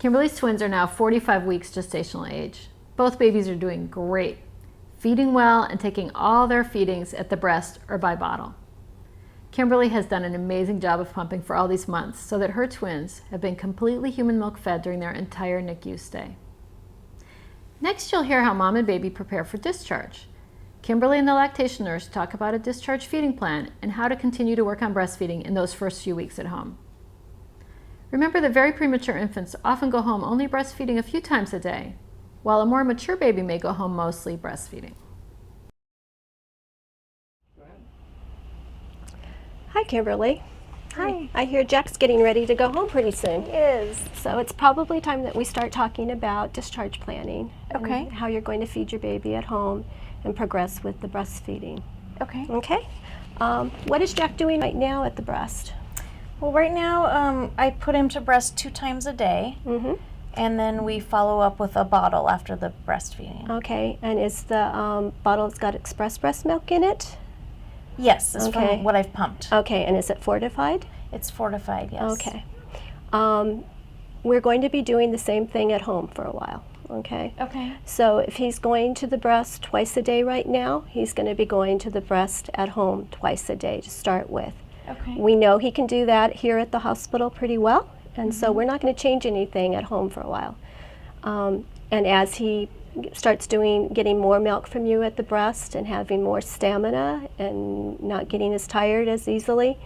Kimberly's twins are now 45 weeks gestational age. Both babies are doing great, feeding well and taking all their feedings at the breast or by bottle. Kimberly has done an amazing job of pumping for all these months so that her twins have been completely human milk fed during their entire NICU stay. Next, you'll hear how mom and baby prepare for discharge. Kimberly and the lactation nurse talk about a discharge feeding plan and how to continue to work on breastfeeding in those first few weeks at home. Remember that very premature infants often go home only breastfeeding a few times a day, while a more mature baby may go home mostly breastfeeding. Hi, Kimberly. Hi. I hear Jack's getting ready to go home pretty soon. He is. So it's probably time that we start talking about discharge planning. Okay. And how you're going to feed your baby at home and progress with the breastfeeding. Okay. Okay? What is Jack doing right now at the breast? Well, right now I put him to breast 2 times a day, and then we follow up with a bottle after the breastfeeding. Okay. And is the bottle got express breast milk in it? Yes, it's Okay. from what I've pumped. Okay. And is it fortified? It's fortified, yes. Okay. We're going to be doing the same thing at home for a while. Okay. Okay. So if he's going to the breast twice a day right now, he's going to be going to the breast at home twice a day to start with. Okay. We know he can do that here at the hospital pretty well, and so we're not going to change anything at home for a while. And as he starts getting more milk from you at the breast and having more stamina and not getting as tired as easily,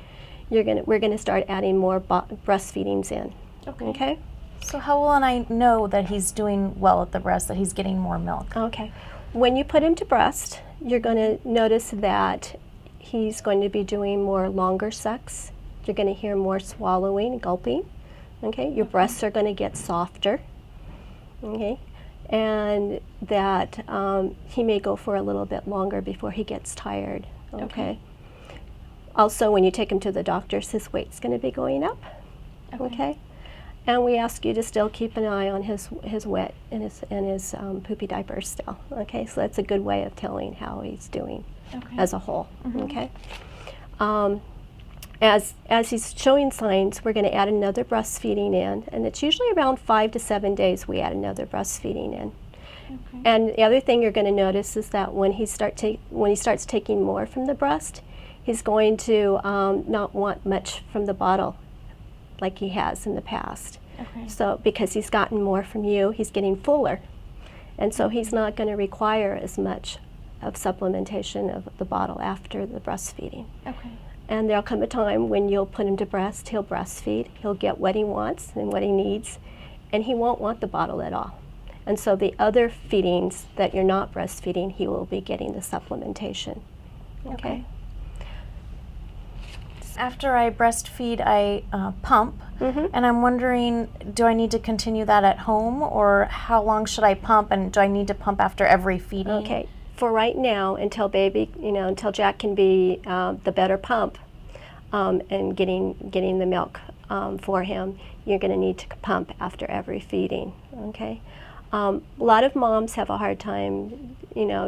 we're going to start adding more breastfeedings in. Okay? So how will I know that he's doing well at the breast, that he's getting more milk? Okay. When you put him to breast, you're going to notice that he's going to be doing more longer sucks. You're going to hear more swallowing, gulping. Okay. Your breasts are going to get softer. Okay. And that he may go for a little bit longer before he gets tired. Okay. Also, when you take him to the doctors, his weight's going to be going up. Okay. And we ask you to still keep an eye on his wet and his poopy diapers still. Okay, so that's a good way of telling how he's doing as a whole. Okay. As he's showing signs, we're going to add another breastfeeding in, and it's usually around 5 to 7 days we add another breastfeeding in. And the other thing you're going to notice is that when he starts taking more from the breast, he's going to not want much from the bottle like he has in the past. So because he's gotten more from you, he's getting fuller. And so he's not going to require as much of supplementation of the bottle after the breastfeeding. And there'll come a time when you'll put him to breast, he'll breastfeed, he'll get what he wants and what he needs, and he won't want the bottle at all. And so the other feedings that you're not breastfeeding, he will be getting the supplementation. Okay? After I breastfeed, I pump, and I'm wondering, do I need to continue that at home, or how long should I pump, and do I need to pump after every feeding? Okay, for right now, until until Jack can be the better pump and getting the milk for him, you're going to need to pump after every feeding. Okay, a lot of moms have a hard time,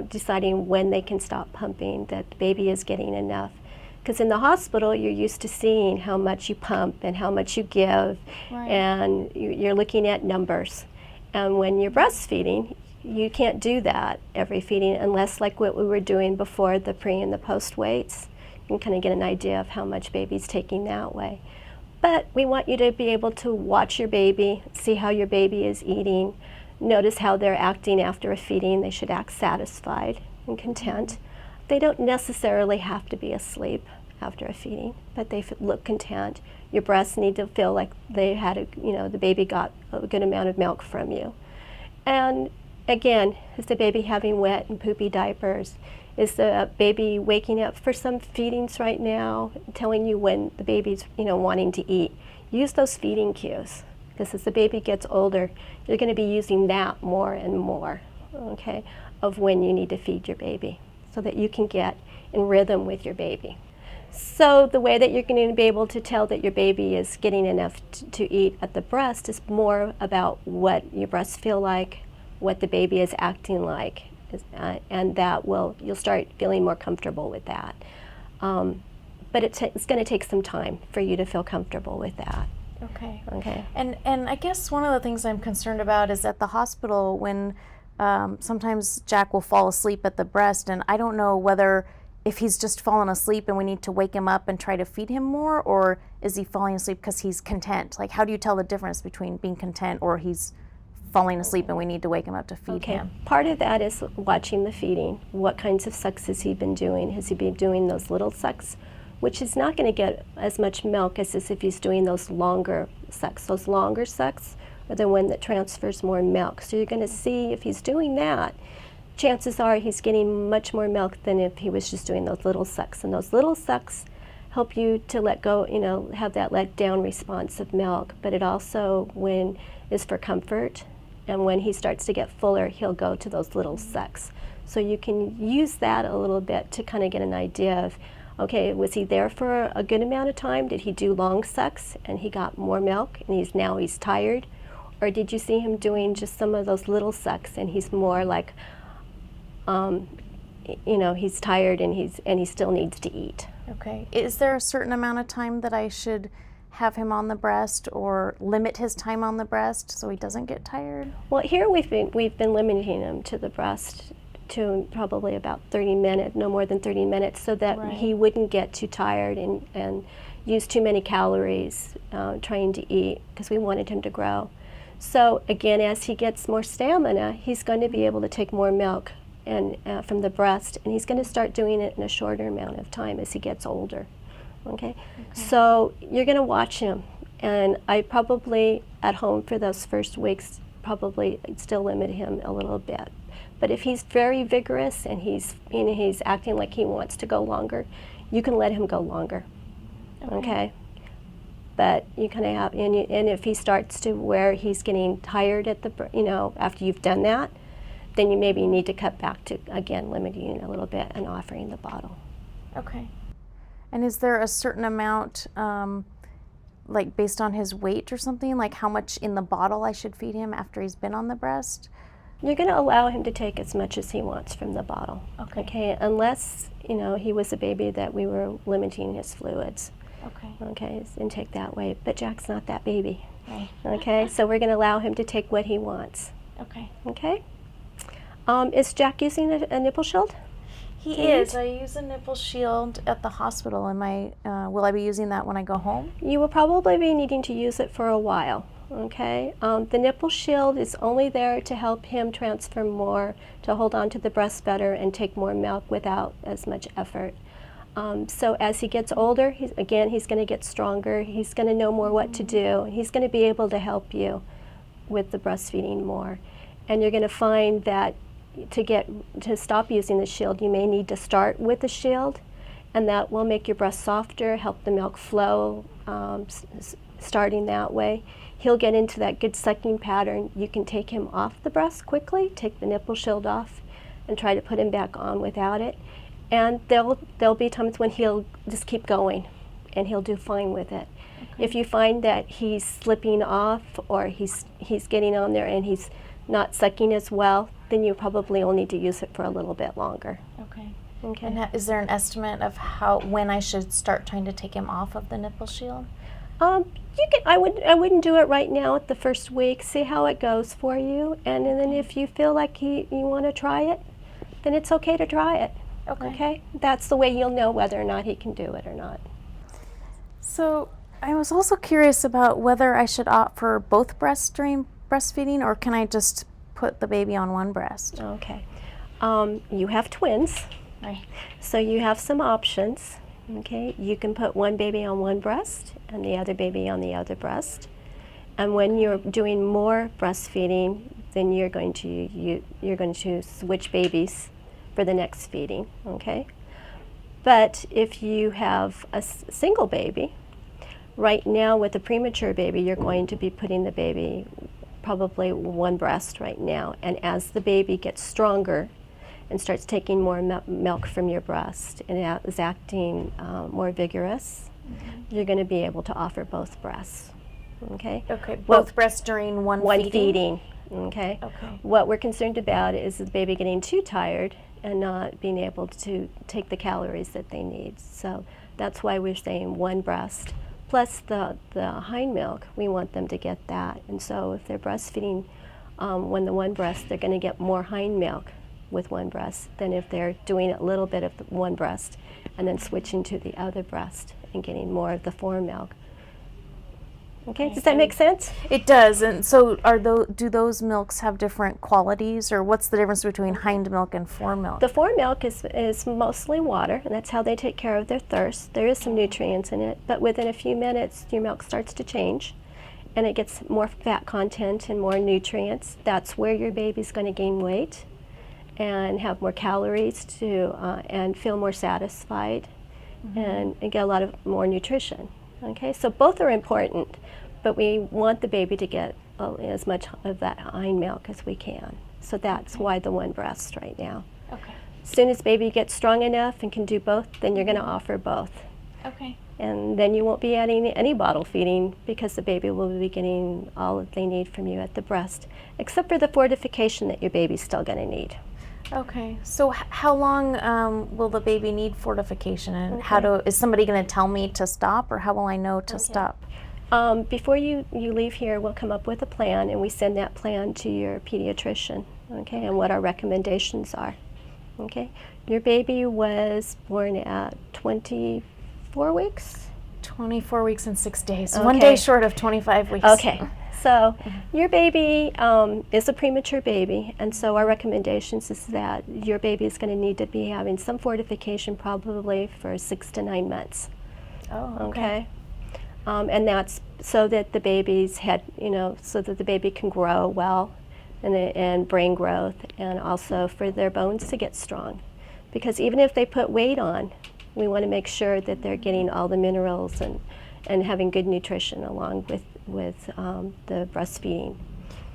deciding when they can stop pumping, that the baby is getting enough. Because in the hospital, you're used to seeing how much you pump and how much you give, and you're looking at numbers. And when you're breastfeeding, you can't do that every feeding unless, like what we were doing before, the pre and the post weights. You can kind of get an idea of how much baby's taking that way. But we want you to be able to watch your baby, see how your baby is eating, notice how they're acting after a feeding. They should act satisfied and content. They don't necessarily have to be asleep after a feeding, but they look content. Your breasts need to feel like they had the baby got a good amount of milk from you. And again, is the baby having wet and poopy diapers? Is the baby waking up for some feedings right now, telling you when the baby's wanting to eat? Use those feeding cues, because as the baby gets older, you're going to be using that more and more, okay, of when you need to feed your baby, so that you can get in rhythm with your baby. So the way that you're going to be able to tell that your baby is getting enough to eat at the breast is more about what your breasts feel like, what the baby is acting like, and that you'll start feeling more comfortable with that. But it's going to take some time for you to feel comfortable with that. Okay. Okay. And I guess one of the things I'm concerned about is at the hospital when sometimes Jack will fall asleep at the breast, and I don't know whether if he's just fallen asleep and we need to wake him up and try to feed him more, or is he falling asleep because he's content? Like, how do you tell the difference between being content or he's falling asleep and we need to wake him up to feed Okay. him? Part of that is watching the feeding. What kinds of sucks has he been doing? Has he been doing those little sucks, which is not going to get as much milk as if he's doing those longer sucks. Those longer sucks are the one that transfers more milk. So you're going to see if he's doing that, chances are he's getting much more milk than if he was just doing those little sucks. And those little sucks help you to let go, have that let down response of milk. But it also is for comfort. And when he starts to get fuller, he'll go to those little sucks. So you can use that a little bit to kind of get an idea of, okay, was he there for a good amount of time? Did he do long sucks and he got more milk and he's tired? Or did you see him doing just some of those little sucks and he's more like, he's tired and he still needs to eat? Okay. Is there a certain amount of time that I should have him on the breast or limit his time on the breast so he doesn't get tired? Well, here we've been limiting him to the breast to probably about 30 minutes, no more than 30 minutes, so that Right. he wouldn't get too tired and use too many calories trying to eat, because we wanted him to grow. So again, as he gets more stamina, he's going to be able to take more milk and from the breast, and he's going to start doing it in a shorter amount of time as he gets older. Okay? So you're going to watch him, and I probably at home for those first weeks probably still limit him a little bit. But if he's very vigorous and he's acting like he wants to go longer, you can let him go longer. Okay? But you kind of have, and if he starts to where he's getting tired at after you've done that, then you maybe need to cut back to, again, limiting it a little bit and offering the bottle. Okay. And is there a certain amount, like based on his weight or something, like how much in the bottle I should feed him after he's been on the breast? You're going to allow him to take as much as he wants from the bottle. Okay? Unless, he was a baby that we were limiting his fluids. Okay, his intake that way. But Jack's not that baby. Right. Okay, so we're going to allow him to take what he wants. Okay. Okay? Is Jack using a nipple shield? He is. I use a nipple shield at the hospital. Will I be using that when I go home? You will probably be needing to use it for a while. Okay? The nipple shield is only there to help him transfer more, to hold on to the breast better and take more milk without as much effort. So as he gets older, he's going to get stronger. He's going to know more what to do. He's going to be able to help you with the breastfeeding more. And you're going to find that to stop using the shield, you may need to start with the shield, and that will make your breast softer, help the milk flow, starting that way. He'll get into that good sucking pattern. You can take him off the breast quickly, take the nipple shield off, and try to put him back on without it. And there'll be times when he'll just keep going, and he'll do fine with it. Okay. If you find that he's slipping off, or he's getting on there and he's not sucking as well, then you probably will need to use it for a little bit longer. Okay. Okay. And is there an estimate of when I should start trying to take him off of the nipple shield? I wouldn't do it right now at the first week. See how it goes for you, and then if you feel like you want to try it, then it's okay to try it. Okay. That's the way you'll know whether or not he can do it or not. So I was also curious about whether I should opt for both breasts during breastfeeding, or can I just put the baby on one breast? Okay. You have twins. Right. So you have some options. Okay. You can put one baby on one breast and the other baby on the other breast. And when you're doing more breastfeeding, then you're going to switch babies for the next feeding. Okay. But if you have a single baby, right now with a premature baby, you're going to be putting the baby probably one breast right now. And as the baby gets stronger and starts taking more milk from your breast and is acting more vigorous, you're going to be able to offer both breasts. Okay? Okay, both breasts during one feeding. Okay? Okay. What we're concerned about is the baby getting too tired and not being able to take the calories that they need. So that's why we're saying one breast plus the hind milk, we want them to get that. And so if they're breastfeeding when the one breast, they're going to get more hind milk with one breast than if they're doing a little bit of the one breast and then switching to the other breast and getting more of the fore milk. Okay, does that make sense? It does. And so do those milks have different qualities, or what's the difference between hind milk and fore milk? The fore milk is mostly water, and that's how they take care of their thirst. There is some nutrients in it, but within a few minutes your milk starts to change and it gets more fat content and more nutrients. That's where your baby's going to gain weight and have more calories and feel more satisfied and get a lot of more nutrition. Okay, so both are important, but we want the baby to get as much of that hind milk as we can. So that's why the one breast right now. Okay. As soon as baby gets strong enough and can do both, then you're going to offer both. Okay. And then you won't be adding any bottle feeding because the baby will be getting all that they need from you at the breast, except for the fortification that your baby's still going to need. Okay, so how long will the baby need fortification, and is somebody going to tell me to stop, or how will I know to stop? Before you leave here, we'll come up with a plan, and we send that plan to your pediatrician, okay, and what our recommendations are, okay? Your baby was born at 24 weeks? 24 weeks and 6 days, Okay. 1 day short of 25 weeks. Okay. So your baby is a premature baby, and so our recommendations is that your baby is going to need to be having some fortification probably for 6 to 9 months. Oh, Okay. And that's so that the baby's head, so that the baby can grow well and brain growth, and also for their bones to get strong. Because even if they put weight on, we want to make sure that they're getting all the minerals and having good nutrition along with the breastfeeding.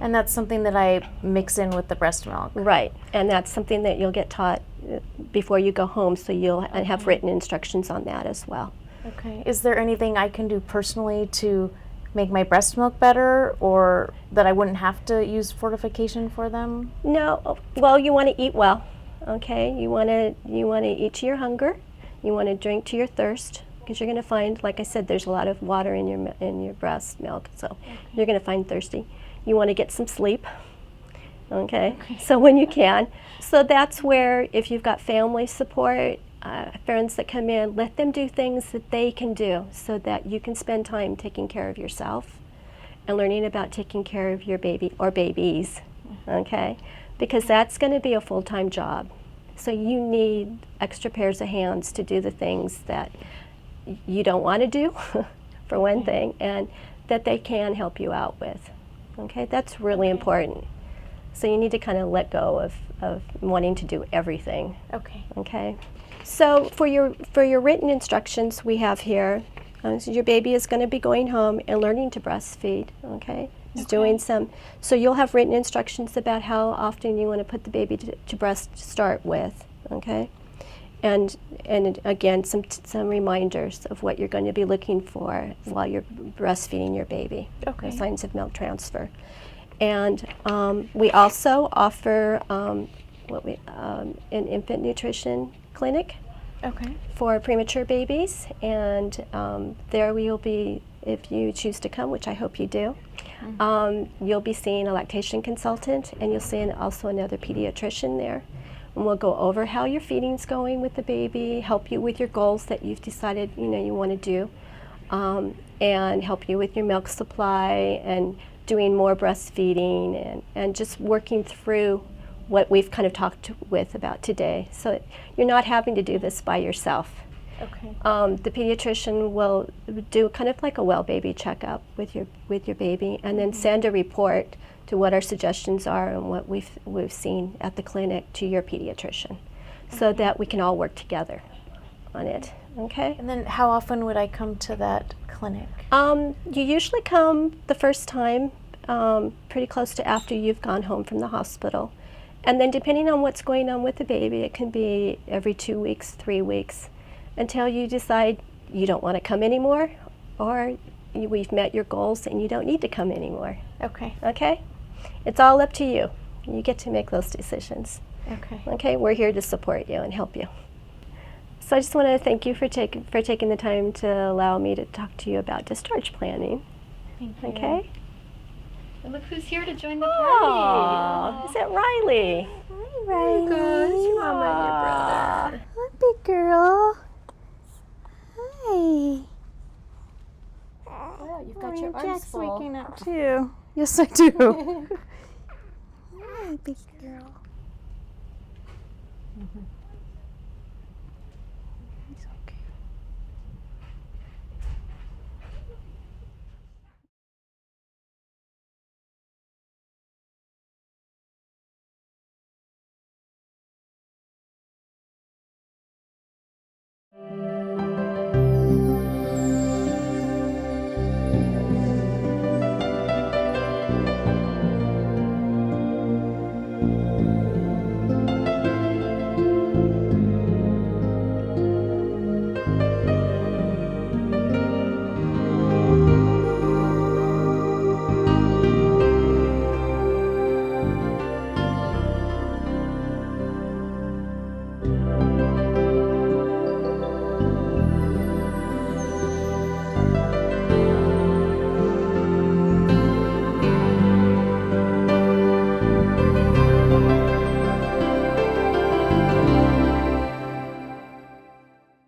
And that's something that I mix in with the breast milk. Right, and that's something that you'll get taught before you go home, so you'll have written instructions on that as well. Okay. Is there anything I can do personally to make my breast milk better, or that I wouldn't have to use fortification for them? No, well, you want to eat well, okay? You want to eat to your hunger. You want to drink to your thirst, because you're going to find, like I said, there's a lot of water in your breast milk, so you're going to find thirsty. You want to get some sleep, okay? So when you can. So that's where, if you've got family support, friends that come in, let them do things that they can do so that you can spend time taking care of yourself and learning about taking care of your baby or babies, okay? Because that's going to be a full-time job. So you need extra pairs of hands to do the things that you don't want to do, for one thing, and that they can help you out with. Okay, that's really important. So you need to kind of let go of wanting to do everything. Okay. Okay. So for your written instructions we have here, so your baby is going to be going home and learning to breastfeed. Okay. Doing some. So you'll have written instructions about how often you want to put the baby to breast to start with. Okay. And again, some reminders of what you're going to be looking for while you're breastfeeding your baby. Okay. Signs of milk transfer. And we also offer an infant nutrition clinic. Okay. For premature babies, and there we will be, if you choose to come, which I hope you do, you'll be seeing a lactation consultant, and you'll see also another pediatrician there. And we'll go over how your feeding's going with the baby, help you with your goals that you've decided you want to do, and help you with your milk supply and doing more breastfeeding and just working through what we've kind of talked about today. So you're not having to do this by yourself. Okay. The pediatrician will do kind of like a well baby checkup with your baby, and then send a report to what our suggestions are and what we've seen at the clinic to your pediatrician, so that we can all work together on it. Okay. And then how often would I come to that clinic? You usually come the first time, pretty close to after you've gone home from the hospital. And then depending on what's going on with the baby, it can be every 2 weeks, 3 weeks, until you decide you don't want to come anymore, or we've met your goals and you don't need to come anymore. Okay. Okay? It's all up to you. You get to make those decisions. Okay. Okay? We're here to support you and help you. So I just want to thank you for taking the time to allow me to talk to you about discharge planning. Thank you. Okay? And look who's here to join the Oh, is it Riley? Hi, Riley. It's your mama and your brother. Hi, big girl. Hi. Oh, you've got Oh, your arms Jack's full. waking up too. Yes, I do. Hi, big girl. He's okay.